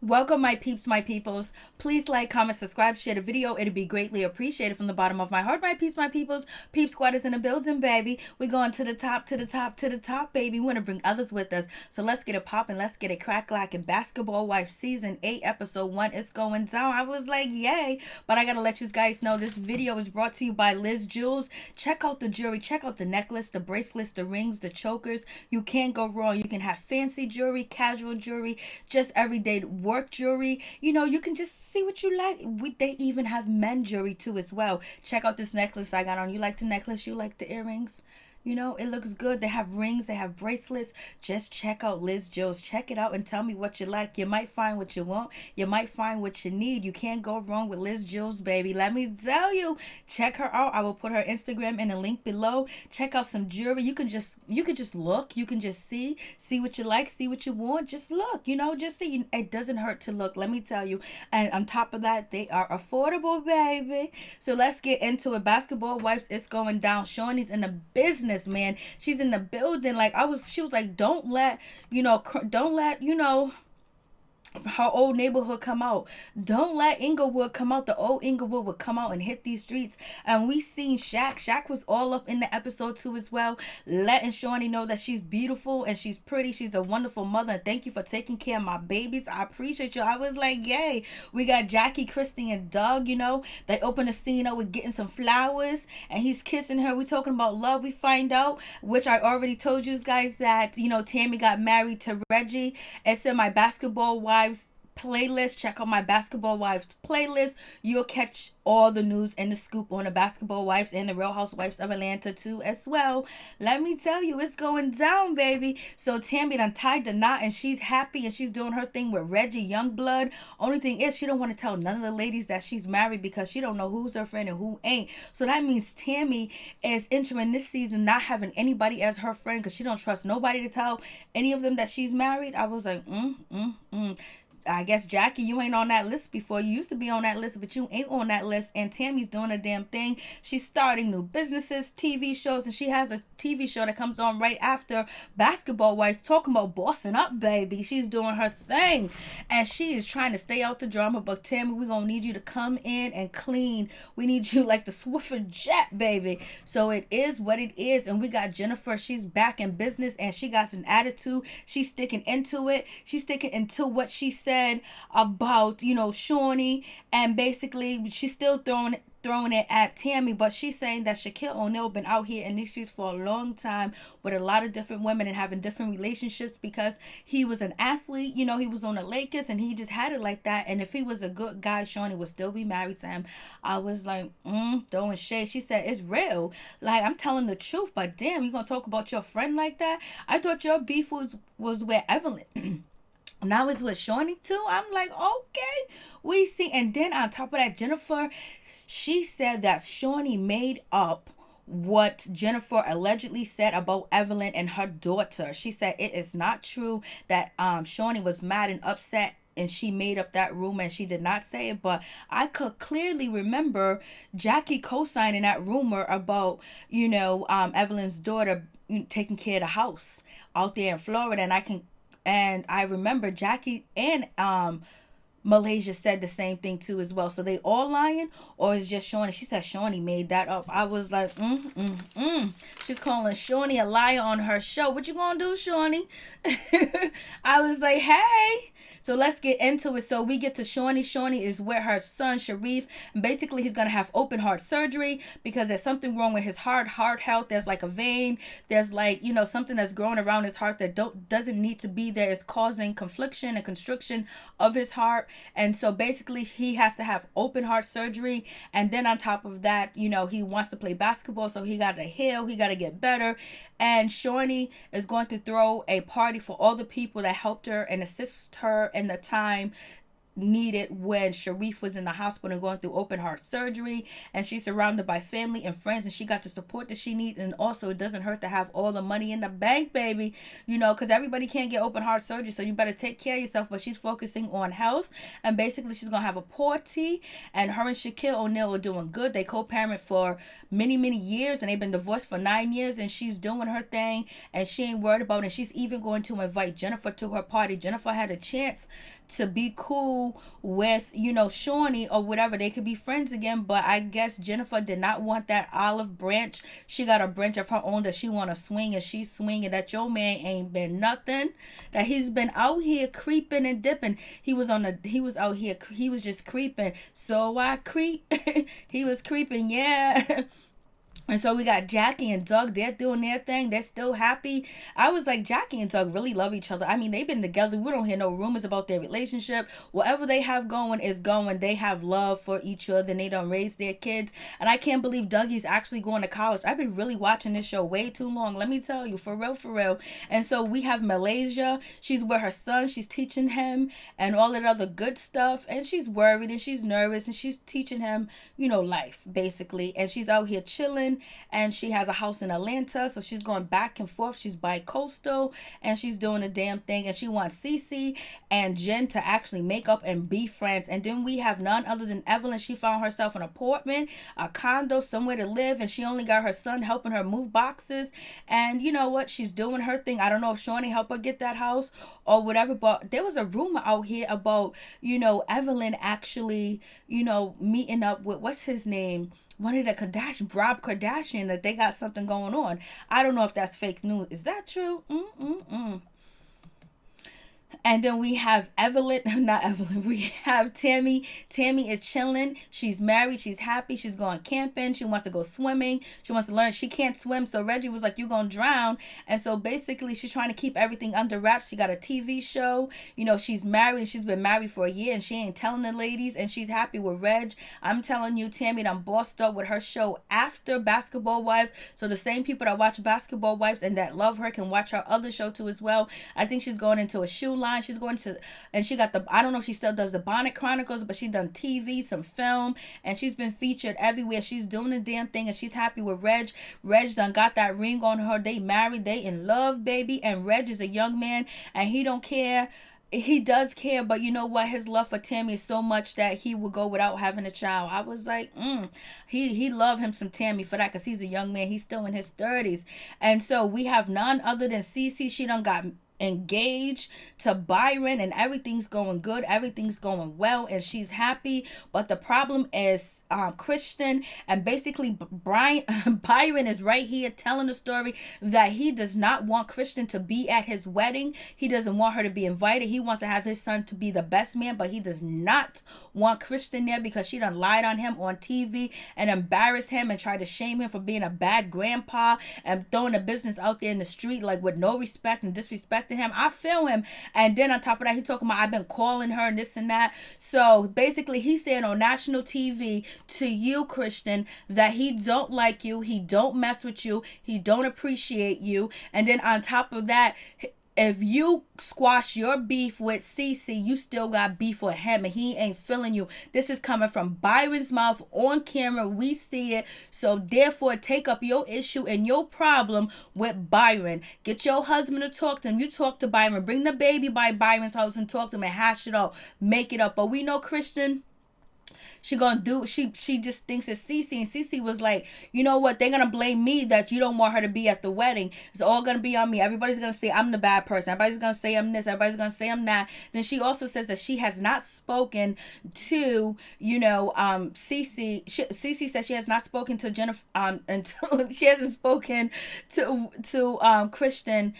Welcome, my peeps, my peoples. Please like, comment, subscribe, share the video. It'd be greatly appreciated from the bottom of my heart. My peeps, my peoples. Peep squad is in the building, baby. We're going to the top, to the top, to the top, baby. We want to bring others with us. So let's get it popping. Let's get it crack lacking. Basketball Wife Season 8, Episode 1 is going down. I was like, yay. But I got to let you guys know this video is brought to you by Liz Jewels. Check out the jewelry. Check out the necklace, the bracelets, the rings, the chokers. You can't go wrong. You can have fancy jewelry, casual jewelry, just everyday work jewelry. You can just see what you like. They even have men jewelry too as well. Check out this necklace I got on. You like the necklace? You like the earrings? It looks good. They have rings, they have bracelets. Just check out Liz Jewels. Check it out and tell me what you like. You might find what you want. You might find what you need. You can't go wrong with Liz Jewels, baby. Let me tell you. Check her out. I will put her Instagram in the link below. Check out some jewelry. You can just look. You can just see what you like, see what you want. Just look, just see. It doesn't hurt to look, let me tell you. And on top of that, they are affordable, baby. So let's get into it. Basketball Wives, it's going down. Shaunie's in the business, man. She's in the building. She was like, don't let her old neighborhood come out. Don't let Inglewood come out. The old Inglewood would come out and hit these streets. And we seen Shaq. Shaq was all up in the episode too as well, letting Shaunie know that she's beautiful and she's pretty. She's a wonderful mother. And thank you for taking care of my babies. I appreciate you. I was like, yay. We got Jackie, Christie, and Doug. They open the scene up with getting some flowers and he's kissing her. We talking about love. We find out, which I already told you guys, that Tami got married to Reggie. It's in my Basketball Wives playlist. Check out my Basketball Wives playlist. You'll catch all the news and the scoop on the Basketball Wives and the Real Housewives of Atlanta too as well. Let me tell you, it's going down, baby. So Tami done tied the knot and she's happy and she's doing her thing with Reggie Youngblood. Only thing is, she don't want to tell none of the ladies that she's married because she don't know who's her friend and who ain't. So that means Tami is entering this season not having anybody as her friend because she don't trust nobody to tell any of them that she's married. I was like, I guess, Jackie, you ain't on that list before. You used to be on that list, but you ain't on that list. And Tami's doing a damn thing. She's starting new businesses, TV shows, and she has a TV show that comes on right after Basketball Wives, talking about bossing up, baby. She's doing her thing. And she is trying to stay out the drama. But Tami, we're going to need you to come in and clean. We need you like the Swiffer jet, baby. So it is what it is. And we got Jennifer. She's back in business and she got an attitude. She's sticking into it. She's sticking into what she said about Shaunie, and basically she's still throwing it at Tami, but she's saying that ShaunieONeal been out here in these streets for a long time with a lot of different women and having different relationships because he was an athlete. He was on the Lakers and he just had it like that. And if he was a good guy, Shaunie would still be married to him. I was like, throwing shade. She said, it's real. Like, I'm telling the truth, but damn, you gonna talk about your friend like that? I thought your beef was with Evelyn. Now it's with Shaunie too. I'm like, okay, we see. And then on top of that, Jennifer, she said that Shaunie made up what Jennifer allegedly said about Evelyn and her daughter. She said it is not true that Shaunie was mad and upset and she made up that rumor, and she did not say it, but I could clearly remember Jackie co-signing that rumor about Evelyn's daughter taking care of the house out there in Florida. And I remember Jackie and Malaysia said the same thing too as well. So they all lying, or is just Shaunie? She said Shaunie made that up. I was like, She's calling Shaunie a liar on her show. What you gonna do, Shaunie? I was like, hey. So let's get into it. So we get to Shaunie. Shaunie is with her son, Sharif. And basically, he's going to have open heart surgery because there's something wrong with his heart health. There's like a vein. There's something that's growing around his heart that doesn't need to be there. It's causing confliction and constriction of his heart. And so basically, he has to have open heart surgery. And then on top of that, he wants to play basketball. So he got to heal. He got to get better. And Shaunie is going to throw a party for all the people that helped her and assist her in the time needed when Sharif was in the hospital going through open heart surgery, and she's surrounded by family and friends, and she got the support that she needs. And also, it doesn't hurt to have all the money in the bank, baby, you know, because everybody can't get open heart surgery, so you better take care of yourself. But she's focusing on health, and basically she's gonna have a party, and her and ShaunieONeal are doing good. They co-parent for many years, and they've been divorced for 9 years, and she's doing her thing, and she ain't worried about it. And she's even going to invite Jennifer to her party. Jennifer had a chance to be cool with, you know, Shawnee or whatever. They could be friends again, but I guess Jennifer did not want that olive branch. She got a branch of her own that she want to swing, and she's swinging. That your man ain't been nothing, that he's been out here creeping and dipping. He was out here, he was just creeping. So I creep. He was creeping, yeah. And so we got Jackie and Doug. They're doing their thing. They're still happy. I was like, Jackie and Doug really love each other. I mean, they've been together. We don't hear no rumors about their relationship. Whatever they have going is going. They have love for each other, and they don't raise their kids. And I can't believe Dougie's actually going to college. I've been really watching this show way too long. Let me tell you, for real, for real. And so we have Malaysia. She's with her son. She's teaching him and all that other good stuff. And she's worried and she's nervous, and she's teaching him, you know, life, basically. And she's out here chilling. And she has a house in Atlanta, so she's going back and forth. She's bi-coastal, and she's doing a damn thing. And she wants Cece and Jen to actually make up and be friends. And then we have none other than Evelyn. She found herself an apartment, a condo, somewhere to live, and she only got her son helping her move boxes. And you know what? She's doing her thing. I don't know if Shawnee helped her get that house or whatever, but there was a rumor out here about, you know, Evelyn actually, you know, meeting up with, what's his name? One of the Rob Kardashian, that they got something going on. I don't know if that's fake news. Is that true? And then we have Evelyn, not Evelyn, we have Tami. Tami is chilling. She's married. She's happy. She's going camping. She wants to go swimming. She wants to learn. She can't swim. So Reggie was like, you're going to drown. And so basically she's trying to keep everything under wraps. She got a TV show. You know, she's married. She's been married for a year, and she ain't telling the ladies, and she's happy with Reg. I'm telling you, Tami done bossed up with her show after Basketball Wives. So the same people that watch Basketball Wives and that love her can watch her other show too as well. I think she's going into a shoe line. She's going to, and she got the, I don't know if she still does the Bonnet Chronicles, but she done TV, some film, and she's been featured everywhere. She's doing the damn thing, and she's happy with Reg. Reg done got that ring on her. They married, they in love, baby. And Reg is a young man, and he don't care. He does care, but you know what? His love for Tami is so much that he would go without having a child. I was like, he loved him some Tami for that, because he's a young man. He's still in his 30s. And so we have none other than Cece. She done got engaged to Byron, and everything's going good, everything's going well, and she's happy. But the problem is Christian, and basically Byron is right here telling the story that he does not want Christian to be at his wedding. He doesn't want her to be invited. He wants to have his son to be the best man, but he does not want Christian there because she done lied on him on TV and embarrassed him and tried to shame him for being a bad grandpa and throwing the business out there in the street, like, with no respect and disrespecting him. I feel him. And then on top of that, he talking about, I've been calling her and this and that. So basically he's saying on national TV to you, Christian, that he don't like you, he don't mess with you, he don't appreciate you. And then on top of that, if you squash your beef with Cece, you still got beef with him, and he ain't feeling you. This is coming from Byron's mouth on camera. We see it. So therefore, take up your issue and your problem with Byron. Get your husband to talk to him. You talk to Byron. Bring the baby by Byron's house and talk to him and hash it out. Make it up. But we know Christian, she gonna do, she just thinks it's Cece, and Cece was like, you know what, they're gonna blame me that you don't want her to be at the wedding. It's all gonna be on me. Everybody's gonna say I'm the bad person. Everybody's gonna say I'm this. Everybody's gonna say I'm that. Then she also says that she has not spoken to, you know, Cece. Cece says she has not spoken to Jennifer until she hasn't spoken to Christian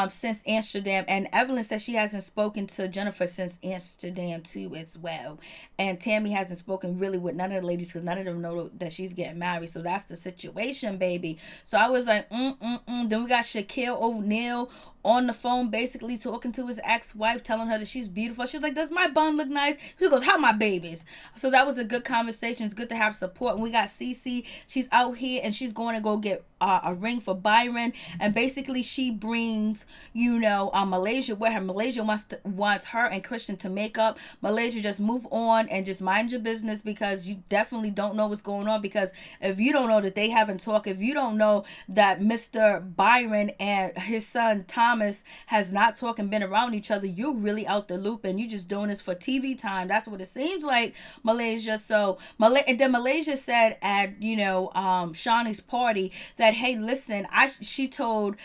since Amsterdam, and Evelyn says she hasn't spoken to Jennifer since Amsterdam too as well. And Tami hasn't spoken really with none of the ladies because none of them know that she's getting married. So that's the situation, baby. So I was like, Then we got ShaunieONeal on the phone basically talking to his ex-wife, telling her that she's beautiful. She was like, does my bun look nice? He goes, how my babies? So that was a good conversation. It's good to have support. And we got Cece. She's out here and she's going to go get a ring for Byron, and basically she brings Malaysia with her. Malaysia wants her and Christian to make up. Malaysia, just move on and just mind your business, because you definitely don't know what's going on. Because if you don't know that they haven't talked, if you don't know that Mr. Byron and his son Thomas has not talked and been around each other, you're really out the loop and you just doing this for TV time. That's what it seems like, Malaysia. So and then Malaysia said at Shaunie's party that, hey, listen, she told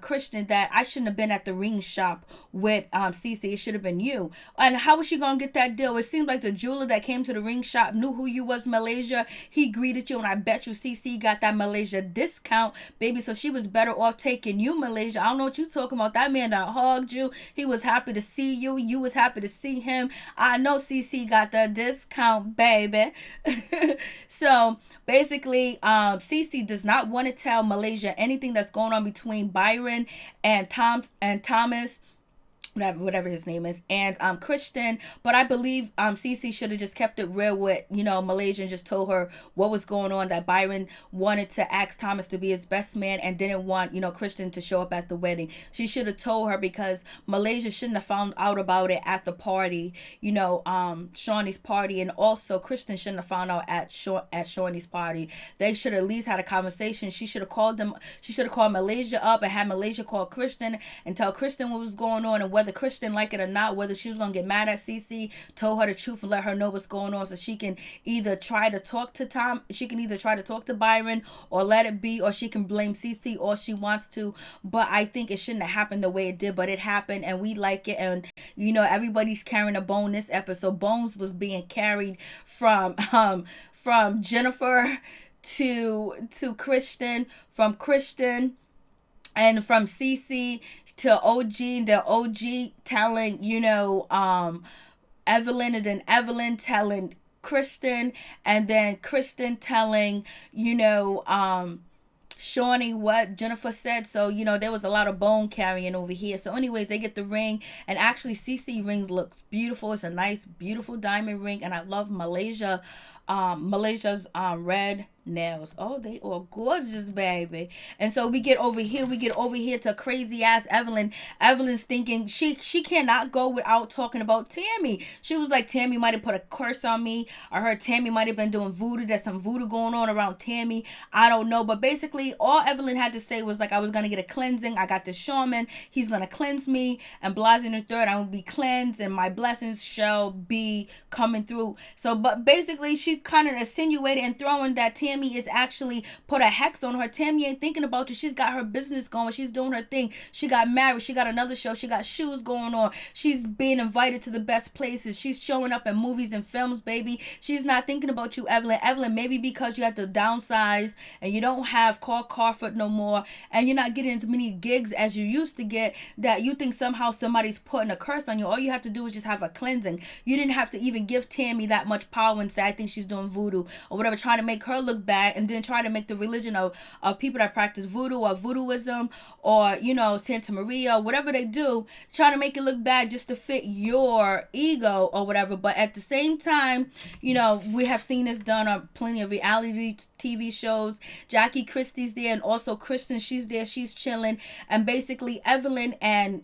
Christian that I shouldn't have been at the ring shop with Cece. It should have been you. And how was she gonna get that deal? It seemed like the jeweler that came to the ring shop knew who you was, Malaysia. He greeted you, and I bet you Cece got that Malaysia discount, baby. So she was better off taking you, Malaysia. I don't know what you talking about. That man that hugged you, he was happy to see you. You was happy to see him. I know Cece got the discount, baby. So basically, Cece does not want to tell Malaysia anything that's going on between Byron and Thomas, whatever his name is, and Christian. But I believe Cece should have just kept it real with Malaysia and just told her what was going on, that Byron wanted to ask Thomas to be his best man and didn't want Christian to show up at the wedding. She should have told her, because Malaysia shouldn't have found out about it at the party, Shaunie's party, and also Christian shouldn't have found out at Shaunie's party. They should have at least had a conversation. She should have called Malaysia up and had Malaysia call Christian and tell Christian what was going on, and whether Christian like it or not, whether she was gonna get mad at Cece, told her the truth and let her know what's going on, so she can either try to talk to Byron or let it be, or she can blame Cece all she wants to. But I think it shouldn't have happened the way it did, but it happened and we like it. And everybody's carrying a bone this episode. Bones was being carried from Jennifer to Christian, from Christian and from Cece to OG, and the OG telling, Evelyn, and then Evelyn telling Kristen, and then Kristen telling, Shaunie what Jennifer said. So, there was a lot of bone carrying over here. So anyways, they get the ring, and actually Cece rings looks beautiful. It's a nice, beautiful diamond ring, and I love Malaysia's red nails. Oh, they are gorgeous, baby. And so we get over here to crazy ass Evelyn. Evelyn's thinking she cannot go without talking about Tami. She was like, Tami might have put a curse on me. I heard Tami might have been doing voodoo. There's some voodoo going on around Tami. I don't know. But basically all Evelyn had to say was like, I was going to get a cleansing. I got this shaman. He's going to cleanse me. And Blasi the third, I will be cleansed and my blessings shall be coming through. So, but basically she kind of insinuated and throwing that Tami is actually put a hex on her. Tami ain't thinking about you. She's got her business going. She's doing her thing. She got married. She got another show. She got shoes going on. She's being invited to the best places. She's showing up in movies and films, baby. She's not thinking about you, Evelyn. Evelyn, maybe because you have to downsize and you don't have Carl Carford no more, and you're not getting as many gigs as you used to get, that you think somehow somebody's putting a curse on you. All you have to do is just have a cleansing. You didn't have to even give Tami that much power and say, I think she's doing voodoo or whatever, trying to make her look bad, and then try to make the religion of people that practice voodoo or voodooism or Santa Maria, whatever they do, trying to make it look bad just to fit your ego or whatever. But at the same time, we have seen this done on plenty of reality TV shows. Jackie Christie's there, and also Kristen, she's there, she's chilling, and basically Evelyn and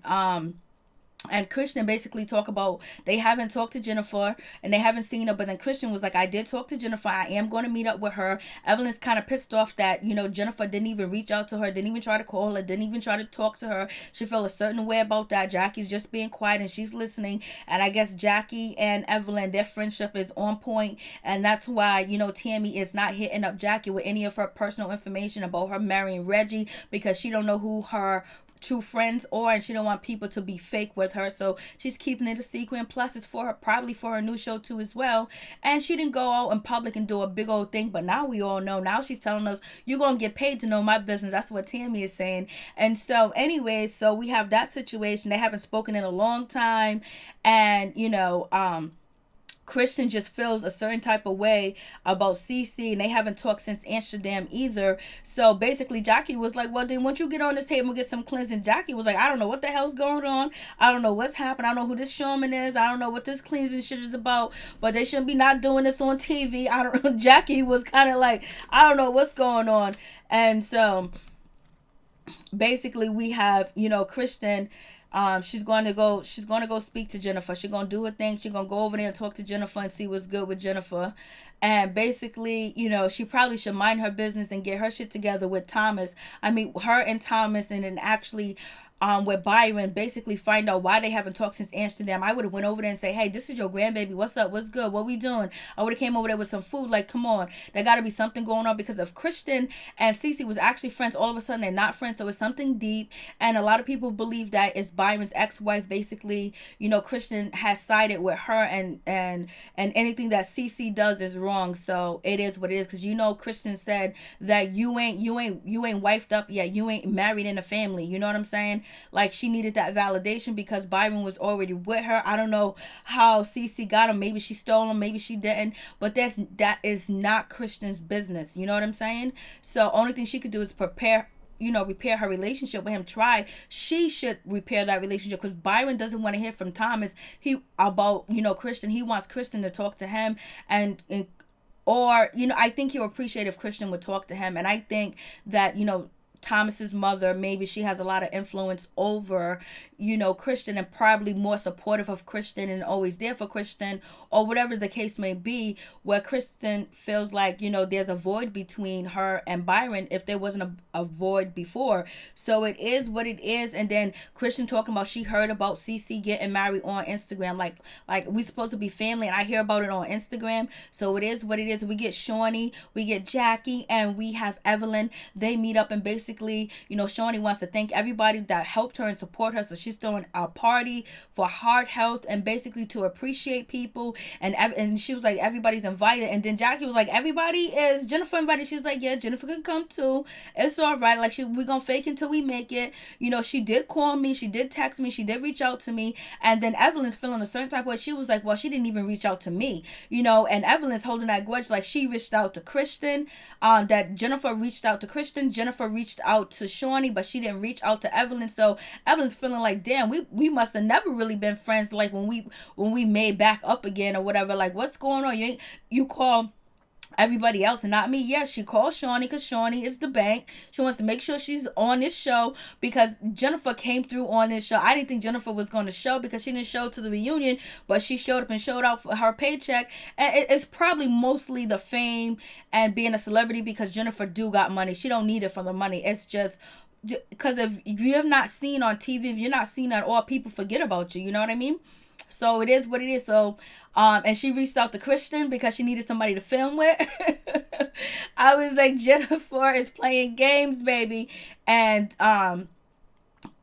Christian basically talk about they haven't talked to Jennifer and they haven't seen her, but then Christian was like, I did talk to Jennifer. I am going to meet up with her. Evelyn's kind of pissed off that, Jennifer didn't even reach out to her, didn't even try to call her, didn't even try to talk to her. She felt a certain way about that. Jackie's just being quiet and she's listening. And I guess Jackie and Evelyn, their friendship is on point, and that's why, Tami is not hitting up Jackie with any of her personal information about her marrying Reggie, because she don't know who her true friends are, and she don't want people to be fake with her, so she's keeping it a secret. And plus it's for her, probably for her new show too as well. And she didn't go out in public and do a big old thing, but now we all know. Now she's telling us, you're gonna get paid to know my business. That's what Tami is saying. And so anyways, so we have that situation. They haven't spoken in a long time, and Christian just feels a certain type of way about Cece, and they haven't talked since Amsterdam either. So basically Jackie was like, well then once you get on this table and get some cleansing, Jackie was like, I don't know what the hell's going on, I don't know what's happened, I don't know who this shaman is, I don't know what this cleansing shit is about, but they shouldn't be not doing this on TV. I don't know. Jackie was kind of like, I don't know what's going on. And so basically we have, Kristen, she's going to go speak to Jennifer. She's going to do her thing. She's going to go over there and talk to Jennifer and see what's good with Jennifer. And basically, she probably should mind her business and get her shit together with Thomas. I mean, her and Thomas, and then actually with Byron, basically find out why they haven't talked since Amsterdam. I would have went over there and say, hey, this is your grandbaby. What's up? What's good? What we doing? I would have came over there with some food. Like, come on. There got to be something going on, because if Kristen and Cece was actually friends, all of a sudden they're not friends. So it's something deep. And a lot of people believe that it's Byron's ex-wife. Basically, Kristen has sided with her, and anything that Cece does is wrong. So it is what it is. Because Kristen said that you ain't wifed up yet. You ain't married in a family. You know what I'm saying? Like, she needed that validation because Byron was already with her. I don't know how Cece got him. Maybe she stole him. Maybe she didn't. But that is not Kristen's business. You know what I'm saying? So only thing she could do is repair her relationship with him. She should repair that relationship, because Byron doesn't want to hear from Thomas about Kristen. He wants Kristen to talk to him, or I think he'll appreciate if Kristen would talk to him. And I think that Thomas's mother, maybe she has a lot of influence over Kristen, and probably more supportive of Kristen and always there for Kristen, or whatever the case may be, where Kristen feels like there's a void between her and Byron, if there wasn't a void before. So it is what it is. And then Kristen talking about she heard about Cece getting married on Instagram, like we supposed to be family, and I hear about it on Instagram. So it is what it is. We get Shawnee, we get Jackie, and we have Evelyn. They meet up, and basically Shawnee wants to thank everybody that helped her and support her. So she's throwing a party for heart health, and basically to appreciate people, and she was like, everybody's invited. And then Jackie was like, is Jennifer invited? She's like, yeah, Jennifer can come too, it's all right. Like, we're gonna fake until we make it. She did call me, she did text me, she did reach out to me. And then Evelyn's feeling a certain type of way. She was like, well, she didn't even reach out to me, and Evelyn's holding that grudge. Like, she reached out to Kristen, that Jennifer reached out to Kristen, Jennifer reached out to Shawnee, but she didn't reach out to Evelyn. So Evelyn's feeling like, damn, we must have never really been friends, like when we made back up again or whatever. Like, what's going on? You call everybody else and not me. Yes, she called Shawnee because Shawnee is the bank. She wants to make sure she's on this show, because Jennifer came through on this show. I didn't think Jennifer was going to show, because she didn't show to the reunion, but she showed up and showed out for her paycheck. And it's probably mostly the fame and being a celebrity, because Jennifer do got money. She don't need it for the money. It's just because if you have not seen on TV, if you're not seen at all, people forget about you. You know what I mean? So it is what it is. So and she reached out to Kristen because she needed somebody to film with. I was like, Jennifer is playing games, baby. And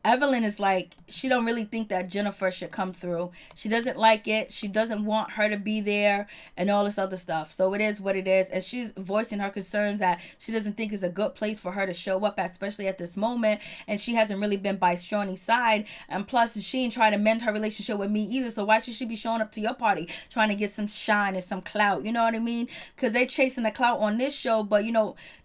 Evelyn is like, she don't really think that Jennifer should come through. She doesn't like it. She doesn't want her to be there and all this other stuff. So it is what it is. And she's voicing her concerns that she doesn't think is a good place for her to show up at, especially at this moment. And she hasn't really been by Shawnee's side. And plus, she ain't trying to mend her relationship with me either. So why should she be showing up to your party trying to get some shine and some clout? You know what I mean? Because they're chasing the clout on this show. But,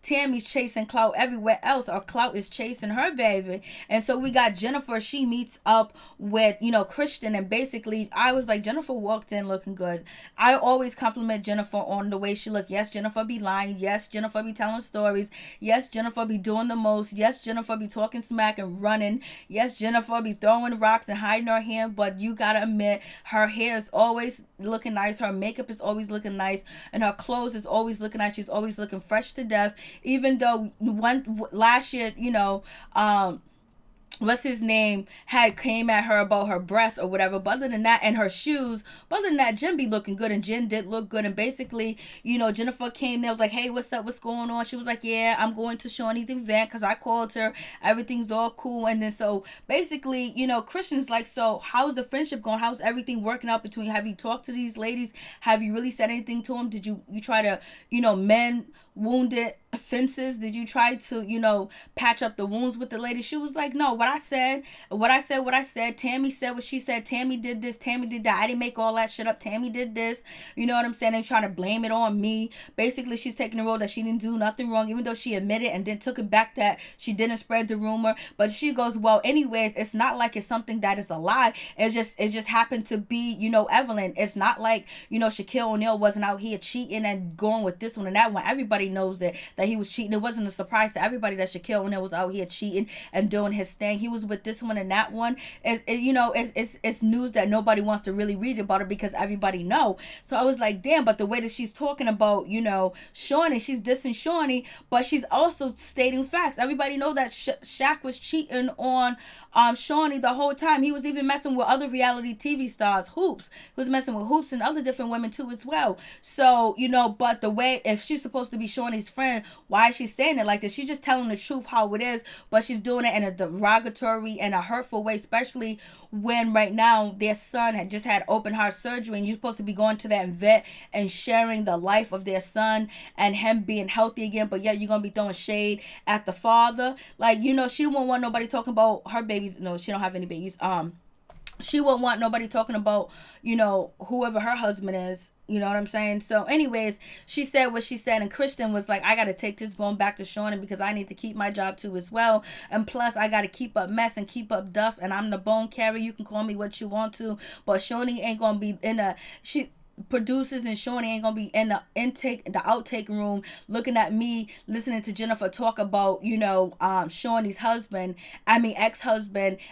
Tami's chasing clout everywhere else. Or clout is chasing her, baby. And so we got Jennifer. She meets up with Kristen, and basically I was like, Jennifer walked in looking good. I always compliment Jennifer on the way she looked. Yes, Jennifer be lying. Yes, Jennifer be telling stories. Yes, Jennifer be doing the most. Yes, Jennifer be talking smack and running. Yes, Jennifer be throwing rocks and hiding her hair. But you gotta admit, her hair is always looking nice, her makeup is always looking nice, and her clothes is always looking nice. She's always looking fresh to death. Even though last year, what's his name came at her about her breath or whatever, but other than that, and her shoes, but other than that, Jen be looking good, and Jen did look good. And basically, Jennifer came there, was like, hey, what's up, what's going on? She was like, yeah, I'm going to Shawnee's event because I called her, everything's all cool. And then so basically, Christian's like, so how's the friendship going? How's everything working out between, have you talked to these ladies? Have you really said anything to them? Did you try to mend wounded fences? Did you try to, patch up the wounds with the lady? She was like, no, what I said. Tami said what she said. Tami did this. Tami did that. I didn't make all that shit up. Tami did this. You know what I'm saying? They're trying to blame it on me. Basically, she's taking the role that she didn't do nothing wrong, even though she admitted and then took it back that she didn't spread the rumor. But she goes, well, anyways, it's not like it's something that is a lie. It just happened to be, Evelyn. It's not like, ShaunieONeal wasn't out here cheating and going with this one and that one. Everybody knows that he was cheating. It wasn't a surprise to everybody that ShaunieONeal was out here cheating and doing his thing. He was with this one and that one. It's news that nobody wants to really read about it because everybody know. So I was like, damn. But the way that she's talking about, Shawnee, she's dissing Shawnee, but she's also stating facts. Everybody know that Shaq was cheating on Shawnee the whole time. He was even messing with other reality TV stars, Hoops. He was messing with Hoops and other different women too as well. So, but the way, if she's supposed to be Shawnee's friend, why is she saying it like this? She's just telling the truth how it is, but she's doing it in a derogatory and a hurtful way, especially when right now their son had just had open heart surgery, and you're supposed to be going to that vet and sharing the life of their son and him being healthy again, but yet you're gonna be throwing shade at the father. Like, she won't want nobody talking about her babies. No, she don't have any babies. She won't want nobody talking about, whoever her husband is. You know what I'm saying? So anyways, she said what she said, and Christian was like, I got to take this bone back to Shawnee because I need to keep my job too as well. And plus, I got to keep up mess and keep up dust, and I'm the bone carrier. You can call me what you want to, but Shawnee ain't going to be in producers and Shawnee ain't gonna be in the outtake room looking at me listening to Jennifer talk about Shawnee's ex-husband,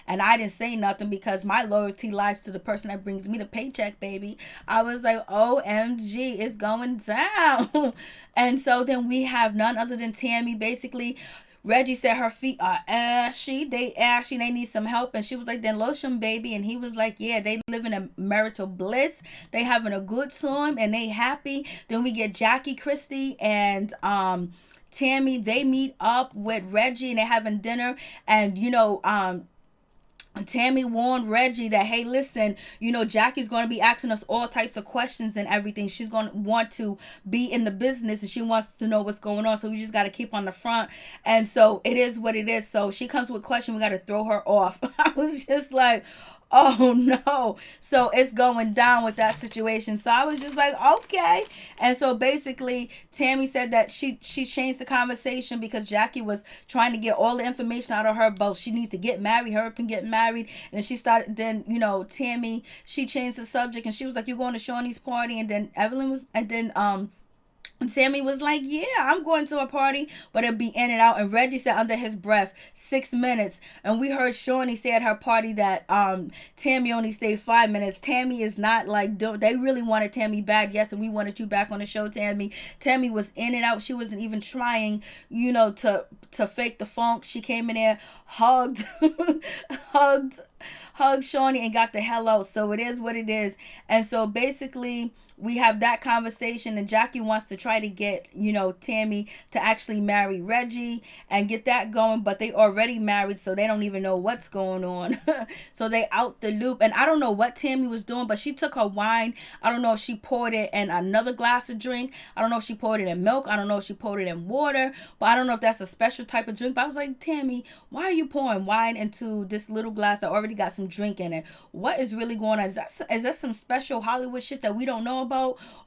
and I didn't say nothing because my loyalty lies to the person that brings me the paycheck, baby. I was like, OMG, it's going down. And so then we have none other than Tami. Basically, Reggie said her feet are ashy. They need some help. And she was like, then lotion, baby. And he was like, yeah, they live in a marital bliss. They having a good time and they happy. Then we get Jackie, Christie, and Tami. They meet up with Reggie and they're having dinner. And, Tami warned Reggie that, hey, listen, Jackie's going to be asking us all types of questions and everything. She's going to want to be in the business and she wants to know what's going on. So we just got to keep on the front. And so it is what it is. So she comes with a question. We got to throw her off. I was just like, oh no. So it's going down with that situation. So I was just like, okay. And so basically Tami said that she changed the conversation because Jackie was trying to get all the information out of her about she needs to get married, her can get married. And she started, then, Tami, she changed the subject and she was like, you're going to Shawnee's party. And then Tami was like, yeah, I'm going to a party, but it'll be in and out. And Reggie said under his breath, 6 minutes. And we heard Shawnee say at her party that Tami only stayed 5 minutes. Tami is not like, they really wanted Tami bad. Yes, and we wanted you back on the show, Tami. Tami was in and out. She wasn't even trying, to fake the funk. She came in there, hugged Shawnee and got the hell out. So it is what it is. And so basically, we have that conversation and Jackie wants to try to get, Tami to actually marry Reggie and get that going, but they already married, so they don't even know what's going on. So they out the loop. And I don't know what Tami was doing, but she took her wine. I don't know if she poured it in another glass of drink. I don't know if she poured it in milk. I don't know if she poured it in water, but I don't know if that's a special type of drink. But I was like, Tami, why are you pouring wine into this little glass that already got some drink in it? What is really going on? Is that some special Hollywood shit that we don't know about?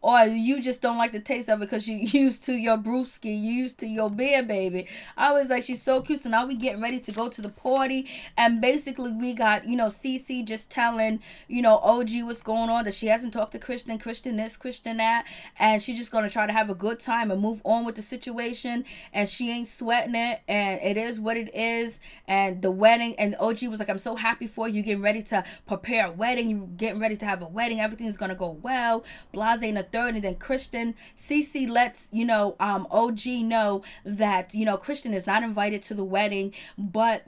Or you just don't like the taste of it because you used to your brewski, you used to your beer, baby? I was like, she's so cute. So now we getting ready to go to the party, and basically we got, Cece just telling, OG what's going on, that she hasn't talked to Christian this, Christian that, and she's just gonna try to have a good time and move on with the situation, and she ain't sweating it, and it is what it is. And the wedding, and OG was like, I'm so happy for you, getting ready to prepare a wedding, you getting ready to have a wedding, everything's gonna go well, blase and a third. And then Cece lets OG know that Christian is not invited to the wedding, but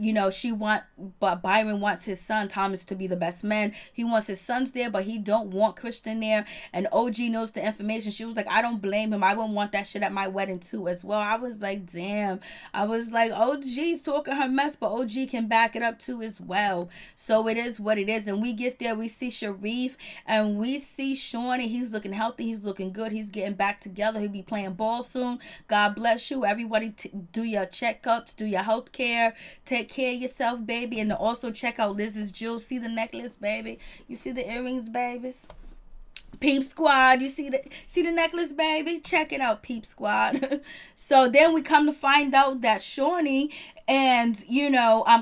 but Byron wants his son Thomas to be the best man. He wants his sons there, but he don't want Christian there. And OG knows the information. She was like, I don't blame him. I wouldn't want that shit at my wedding too as well. I was like, damn. I was like, OG's talking her mess, but OG can back it up too as well. So it is what it is. And we get there, we see Sharif, and we see Shawnee. He's looking healthy, he's looking good, he's getting back together. He'll be playing ball soon. God bless you. Everybody do your checkups, do your health care, take care of yourself, baby. And also check out Liz's jewels. See the necklace, baby? You see the earrings, babies? Peep Squad, you see the necklace, baby? Check it out, Peep Squad. So then we come to find out that Shawnee and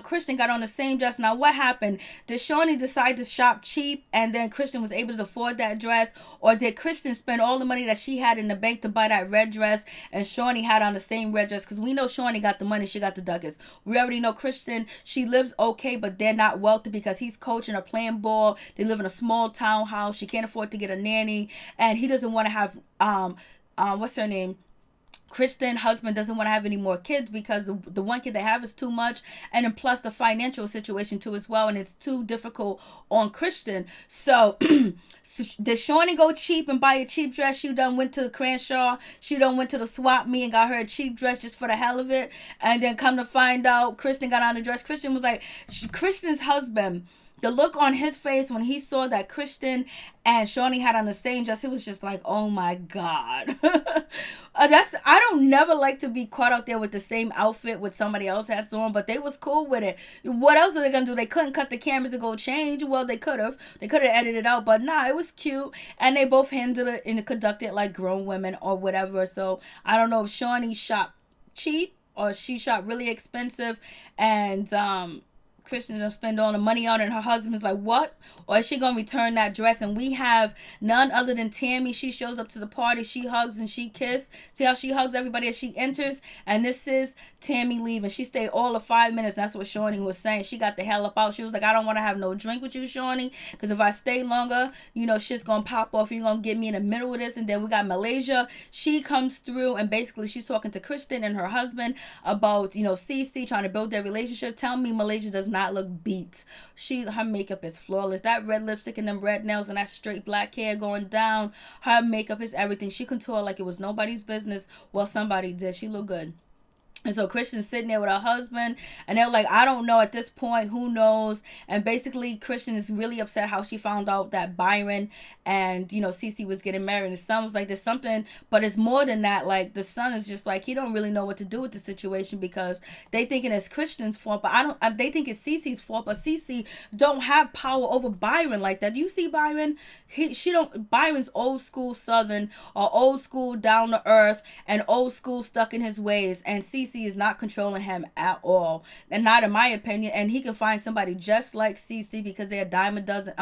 Christian got on the same dress. Now what happened? Did Shawnee decide to shop cheap and then Christian was able to afford that dress, or did Christian spend all the money that she had in the bank to buy that red dress and Shawnee had on the same red dress? Because we know Shawnee got the money, she got the ducats. We already know Christian, she lives okay, but they're not wealthy because he's coaching or playing ball. They live in a small townhouse. She can't afford to get a nanny, and he doesn't want to have what's her name, Christian husband doesn't want to have any more kids because the one kid they have is too much, and then plus the financial situation too as well, and it's too difficult on Christian. So did Shawnee go cheap and buy a cheap dress? She done went to Crenshaw, she done went to the swap meet and got her a cheap dress just for the hell of it, and then come to find out Christian got on the dress. Christian was like, Christian's husband, the look on his face when he saw that Christian and Shawnee had on the same dress, he was just like, oh my God. I don't never like to be caught out there with the same outfit with somebody else has on, but they was cool with it. What else are they gonna do? They couldn't cut the cameras and go change. Well, they could have edited it out, but nah, it was cute, and they both handled it and conducted like grown women or whatever. So I don't know if Shawnee shop cheap or she shop really expensive, and Christian will spend all the money on it, and her husband's like, what? Or is she gonna return that dress? And we have none other than Tami. She shows up to the party, she hugs and she kisses. See how she hugs everybody as she enters? And this is Tami leaving. She stayed all of 5 minutes. That's what Shawnee was saying. She got the hell up out. She was like, I don't want to have no drink with you, Shawnee, because if I stay longer, shit's gonna pop off. You're gonna get me in the middle of this. And then we got Malaysia. She comes through, and basically she's talking to Kristen and her husband about Cece trying to build their relationship. Tell me Malaysia does not look beat. Her makeup is flawless. That red lipstick and them red nails and that straight black hair going down, her makeup is everything. She contoured like it was nobody's business. Well, somebody did. She looked good. And so Christian's sitting there with her husband, and they're like, I don't know at this point, who knows? And basically Christian is really upset how she found out that Byron and Cece was getting married. And the son was like, there's something, but it's more than that. Like, the son is just like, he don't really know what to do with the situation because they thinking it's Christian's fault, but they think it's Cece's fault, but Cece don't have power over Byron like that. Do you see Byron? Byron's old school Southern, or old school down to earth, and old school stuck in his ways, and Cece is not controlling him at all, and not in my opinion. And he can find somebody just like Cece because they're a dime a dozen.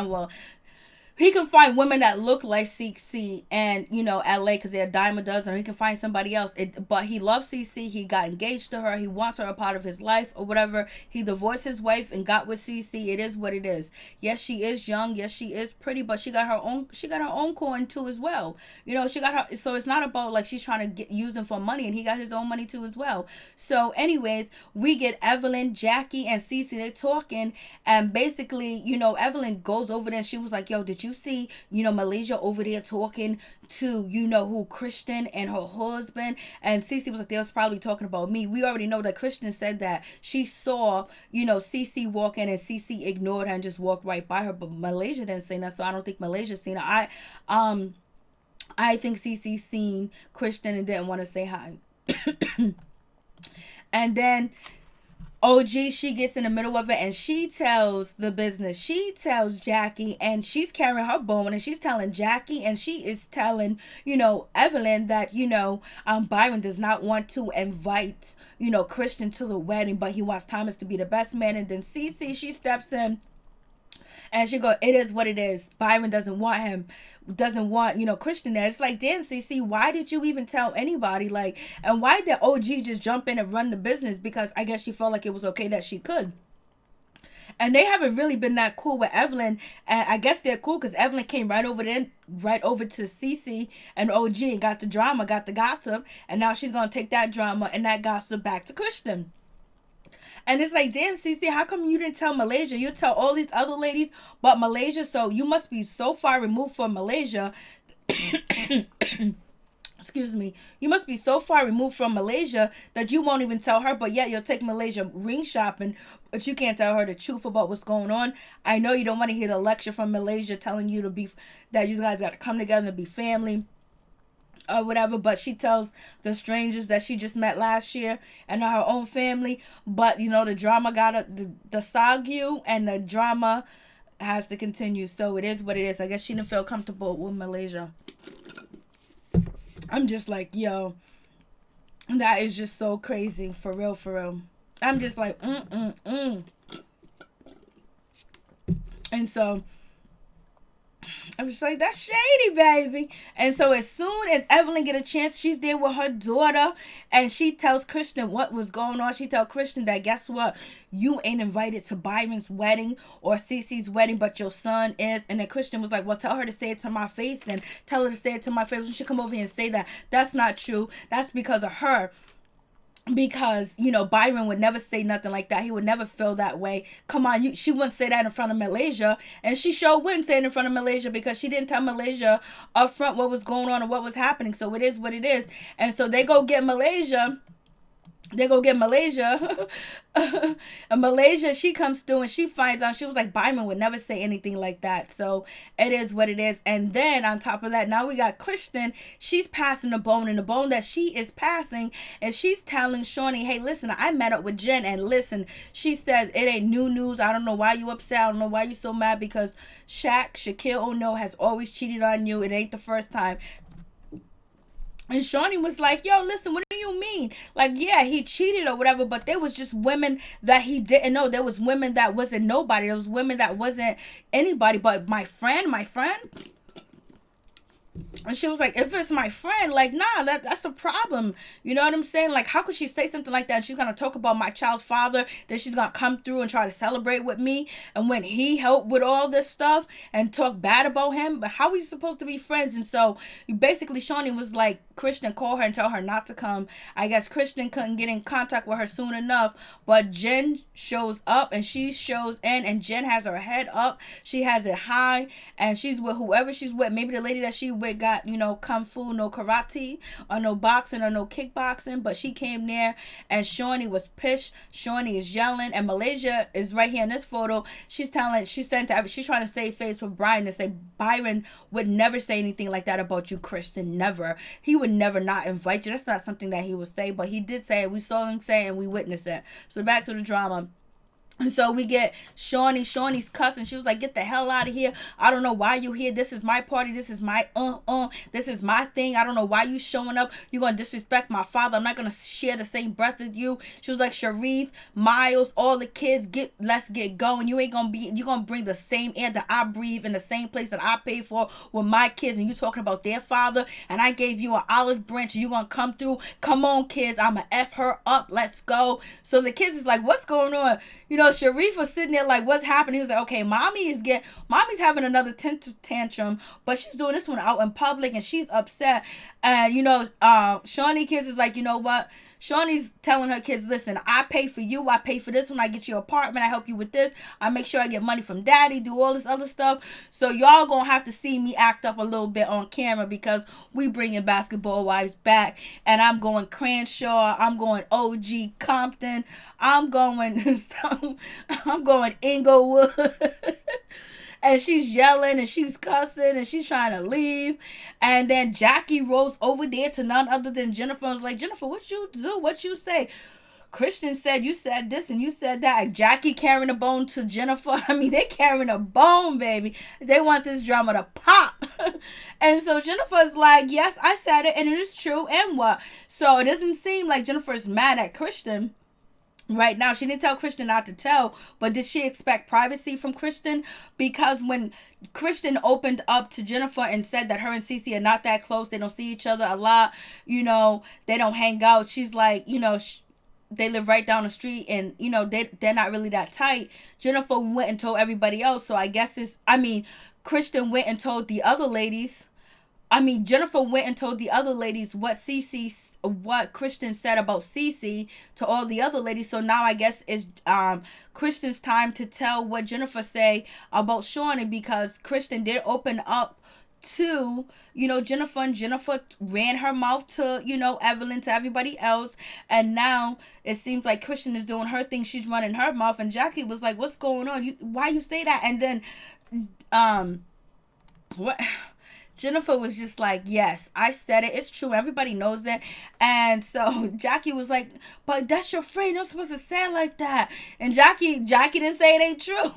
He can find women that look like CC and, LA because they're a dime a dozen, or he can find somebody else. But he loves CC. He got engaged to her. He wants her a part of his life or whatever. He divorced his wife and got with CC. It is what it is. Yes, she is young. Yes, she is pretty, but she got her own coin too as well. She got her. So it's not about like she's trying to use him for money, and he got his own money too as well. So anyways, we get Evelyn, Jackie, and CC. They're talking, and basically, Evelyn goes over there and she was like, yo, did you see, Malaysia over there talking to, who, Christian and her husband? And Cece was like, they was probably talking about me. We already know that Christian said that she saw, Cece walk in and Cece ignored her and just walked right by her. But Malaysia didn't say that, so I don't think Malaysia seen her. I think Cece seen Christian and didn't want to say hi. And then OG, she gets in the middle of it and she tells the business. She tells Jackie, and she's carrying her bone, and she's telling Jackie, and she is telling, Evelyn that, Byron does not want to invite, Christian to the wedding, but he wants Thomas to be the best man. And then Cece, she steps in and she goes, it is what it is. Byron doesn't want Christian there. It's like, damn, Cece, why did you even tell anybody? Like, and why did OG just jump in and run the business? Because I guess she felt like it was okay that she could. And they haven't really been that cool with Evelyn. And I guess they're cool because Evelyn came right over to Cece and OG and got the drama, got the gossip. And now she's going to take that drama and that gossip back to Christian. And it's like, damn, Cece, how come you didn't tell Malaysia? You tell all these other ladies, but Malaysia, so you must be so far removed from Malaysia. excuse me, you must be so far removed from Malaysia that you won't even tell her, but yet you'll take Malaysia ring shopping, but you can't tell her the truth about what's going on. I know you don't want to hear the lecture from Malaysia telling you to be, that you guys got to come together and be family or whatever, but she tells the strangers that she just met last year and not her own family. But you know, the drama the sagu, and the drama has to continue. So it is what it is. I guess she didn't feel comfortable with Malaysia. I'm just like, yo, that is just so crazy. For real, for real. I'm just like, And so I'm just like, that's shady, baby. And so as soon as Evelyn get a chance, she's there with her daughter, and she tells Christian what was going on. She tells Christian that, guess what? You ain't invited to Byron's wedding or Cece's wedding, but your son is. And then Christian was like, well, tell her to say it to my face then. Tell her to say it to my face. She should come over here and say that. That's not true. That's because of her. Because, you know, Byron would never say nothing like that. He would never feel that way. Come on, she wouldn't say that in front of Malaysia. And she sure wouldn't say it in front of Malaysia, because she didn't tell Malaysia up front what was going on and what was happening. So it is what it is. And so they go get Malaysia. And Malaysia, she comes through and she finds out. She was like, Byron would never say anything like that. So it is what it is. And then on top of that, now we got Christian. She's passing the bone, and the bone that she is passing, and she's telling Shawnee, hey, listen, I met up with Jen, and listen, she said it ain't new news. I don't know why you upset. I don't know why you so mad, because Shaquille O'Neal has always cheated on you. It ain't the first time. And Shawnee was like, yo, listen, what do you mean? Like, yeah, he cheated or whatever, but there was just women that he didn't know. There was women that wasn't nobody. There was women that wasn't anybody. But my friend. And she was like, if it's my friend, like, nah, that's a problem. You know what I'm saying? Like, how could she say something like that? And she's going to talk about my child's father. Then she's going to come through and try to celebrate with me. And when he helped with all this stuff and talk bad about him, but how are we supposed to be friends? And so basically Shawnee was like, Christian, call her and tell her not to come. I guess Christian couldn't get in contact with her soon enough. But Jen shows up and she shows in, and Jen has her head up. She has it high, and she's with whoever she's with. Maybe the lady that she with got, you know, kung fu, no karate or no boxing or no kickboxing, but she came there and Shawnee was pissed. Shawnee is yelling, and Malaysia is right here in this photo. She's trying to save face for Brian and say Byron would never say anything like that about you, Christian. Never. He would never not invite you. That's not something that he would say, but he did say it. We saw him say it and we witnessed it. So back to the drama. And so we get Shawnee. Shawnee's cussing. She was like, get the hell out of here. I don't know why you here. This is my party. This is my this is my thing. I don't know why you showing up. You're going to disrespect my father. I'm not going to share the same breath with you. She was like, Sharif, Miles, all the kids, let's get going. You're going to bring the same air that I breathe in the same place that I pay for with my kids. And you talking about their father. And I gave you an olive branch and you're going to come through. Come on, kids. I'm going to F her up. Let's go. So the kids is like, what's going on? You know, Sharif was sitting there like, what's happening? He was like, okay, mommy's having another tantrum, but she's doing this one out in public and she's upset. And, you know, Shawnee kids is like, you know what? Shawnee's telling her kids, listen, I pay for you. I pay for this one. I get you an apartment. I help you with this. I make sure I get money from daddy, do all this other stuff. So y'all gonna have to see me act up a little bit on camera, because we bringing Basketball Wives back. And I'm going Crenshaw. I'm going OG Compton. I'm going Inglewood. And she's yelling and she's cussing and she's trying to leave. And then Jackie rolls over there to none other than Jennifer. And was like, Jennifer, what you do? What you say? Christian said you said this and you said that. Jackie carrying a bone to Jennifer. I mean, they're carrying a bone, baby. They want this drama to pop. And so Jennifer's like, yes, I said it and it is true. And what? So it doesn't seem like Jennifer's mad at Christian right now. She didn't tell Christian not to tell, but did she expect privacy from Christian? Because when Christian opened up to Jennifer and said that her and Cece are not that close, they don't see each other a lot, you know, they don't hang out, she's like, you know, they live right down the street and, you know, they're not really that tight. Jennifer went and told everybody else. So I guess Christian went and told the other ladies. Jennifer went and told the other ladies what Christian said about Cece to all the other ladies. So now I guess it's Christian's time to tell what Jennifer say about Shawnee, because Christian did open up to, Jennifer, and Jennifer ran her mouth to, Evelyn, to everybody else. And now it seems like Christian is doing her thing. She's running her mouth. And Jackie was like, what's going on? Why you say that? And then, what? Jennifer was just like, yes, I said it. It's true. Everybody knows that. And so Jackie was like, but that's your friend. You're supposed to say it like that. And Jackie didn't say it ain't true.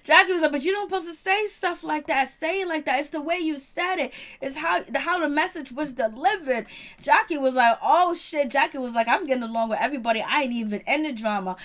Jackie was like, but you don't supposed to say stuff like that. Say it like that. It's the way you said it. It's how the message was delivered. Jackie was like, oh shit. Jackie was like, I'm getting along with everybody. I ain't even in the drama.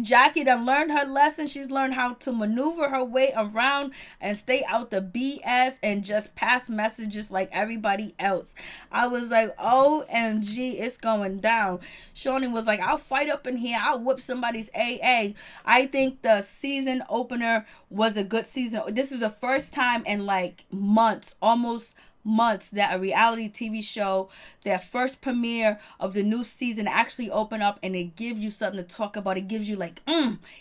Jackie done learned her lesson. She's learned how to maneuver her way around and stay out the BS and just pass messages like everybody else. I was like, OMG, it's going down. Shawnee was like, I'll fight up in here. I'll whoop somebody's AA. I think the season opener was a good season. This is the first time in like months, almost months, that a reality TV show, their first premiere of the new season, actually open up and it gives you something to talk about. It gives you like,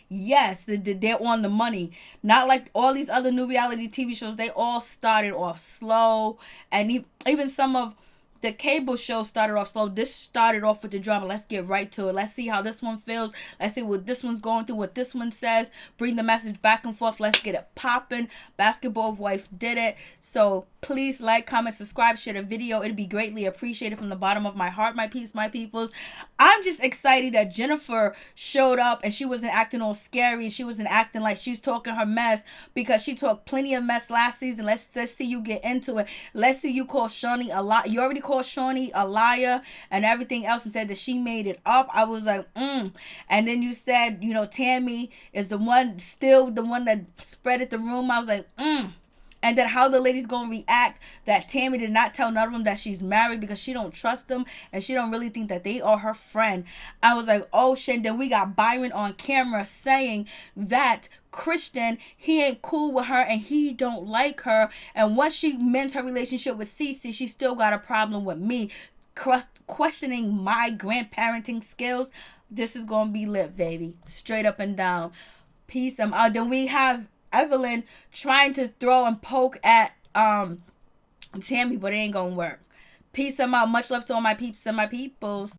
yes, they're on the money. Not like all these other new reality TV shows. They all started off slow, and even some of the cable show started off slow. This started off with the drama. Let's get right to it. Let's see how this one feels. Let's see what this one's going through, what this one says. Bring the message back and forth. Let's get it popping. Basketball Wife did it. So please like, comment, subscribe, share the video. It'd be greatly appreciated from the bottom of my heart, my peeps, my peoples. I'm just excited that Jennifer showed up and she wasn't acting all scary. She wasn't acting like she's talking her mess, because she talked plenty of mess last season. Let's see you get into it. Let's see you call Shawnee a lot. You already called Shawnee a liar and everything else and said that she made it up. I was like, And then you said, Tami is still the one that spread it the room. I was like, And then how the lady's gonna react that Tami did not tell none of them that she's married, because she don't trust them and she don't really think that they are her friend. I was like, oh shit. Then we got Byron on camera saying that Christian, he ain't cool with her and he don't like her, and once she mends her relationship with Cece, she still got a problem with me, questioning my grandparenting skills. This is gonna be lit, baby, straight up and down. Peace. Then we have Evelyn trying to throw and poke at Tami, but it ain't gonna work. Peace. I'm out. Much love to all my peeps and my peoples.